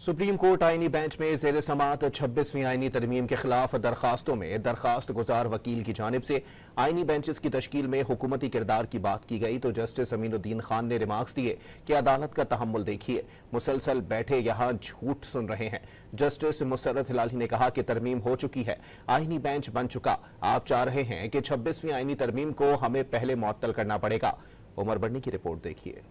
Supreme court आईनी bench में ज़ेर समाअत 26वीं आईनी तरमीम के खिलाफ दरखास्तों में दरखास्त गुजार वकील की जानिब से आईनी बेंचेस की तश्कील में हुकूमती किरदार की बात की गई तो जस्टिस अमीनुद्दीन खान ने रिमार्क्स दिए कि अदालत का तहम्मुल देखिए, मुसलसल बैठे यहाँ झूठ सुन रहे हैं। जस्टिस मुसर्रत हिलाली ने कहा कि तरमीम हो चुकी है, आईनी बेंच बन चुका, आप चाह रहे हैं कि 26वीं आईनी तरमीम को हमें पहले मुअत्तल करना पड़ेगा। उमर बर्नी की रिपोर्ट देखिए।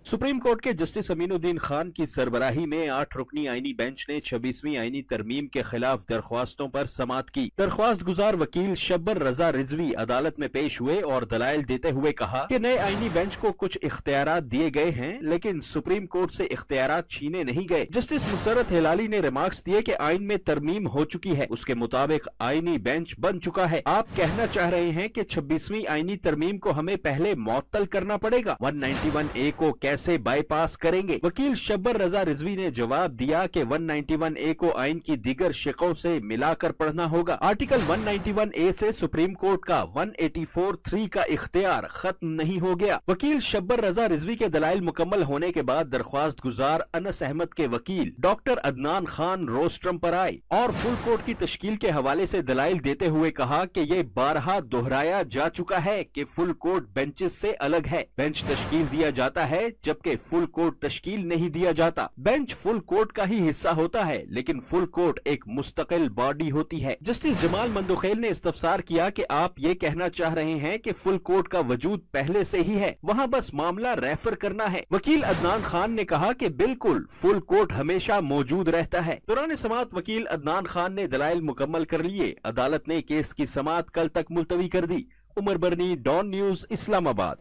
सुप्रीम कोर्ट के जस्टिस अमीनुद्दीन खान की सरबराही में 8 रुकनी आईनी बेंच ने 26वीं आईनी तरमीम के खिलाफ दरख्वास्तों पर समाअत की। दरख्वास्त गुजार वकील शब्बर रजा रिजवी अदालत में पेश हुए और दलाइल देते हुए कहा कि नए आईनी बेंच को कुछ इख्तियारात दिए गए हैं, लेकिन सुप्रीम कोर्ट से इख्तियारात छीने नहीं गए। जस्टिस मुसर्रत हिलाली ने रिमार्क्स दिए कि आइन में तरमीम हो चुकी है, उसके मुताबिक आईनी बेंच बन चुका है। आप कहना चाह रहे हैं कि 26वीं आईनी तरमीम को हमें पहले मुअत्तल करना पड़ेगा, 191A को कैसे बाईपास करेंगे? वकील शब्बर रजा रिजवी ने जवाब दिया कि 191A को आइन की दीगर शिकों से मिलाकर पढ़ना होगा। आर्टिकल 191A से सुप्रीम कोर्ट का 184(3) का इख्तियार खत्म नहीं हो गया। वकील शब्बर रजा रिजवी के दलाइल मुकम्मल होने के बाद दरख्वास्त गुजार अनस अहमद के वकील डॉक्टर अदनान खान रोस्ट्रम पर आए और फुल कोर्ट की तश्कील के हवाले से दलाइल देते हुए कहा कि ये बारहा दोहराया जा चुका है कि फुल कोर्ट बेंचेस से अलग है। बेंच तश्कील दिया जाता है जबकि फुल कोर्ट तश्कील नहीं दिया जाता। बेंच फुल कोर्ट का ही हिस्सा होता है, लेकिन फुल कोर्ट एक मुस्तकिल बॉडी होती है। जस्टिस जमाल मंदुखेल ने इस्तफसार किया कि आप ये कहना चाह रहे हैं कि फुल कोर्ट का वजूद पहले से ही है, वहाँ बस मामला रेफर करना है। वकील अदनान खान ने कहा कि बिल्कुल फुल कोर्ट हमेशा मौजूद रहता है। दौरान समाअत वकील अदनान खान ने दलाइल मुकम्मल कर लिए। अदालत ने केस की समाअत कल तक मुलतवी कर दी। उमर बरनी, डॉन न्यूज, इस्लामाबाद।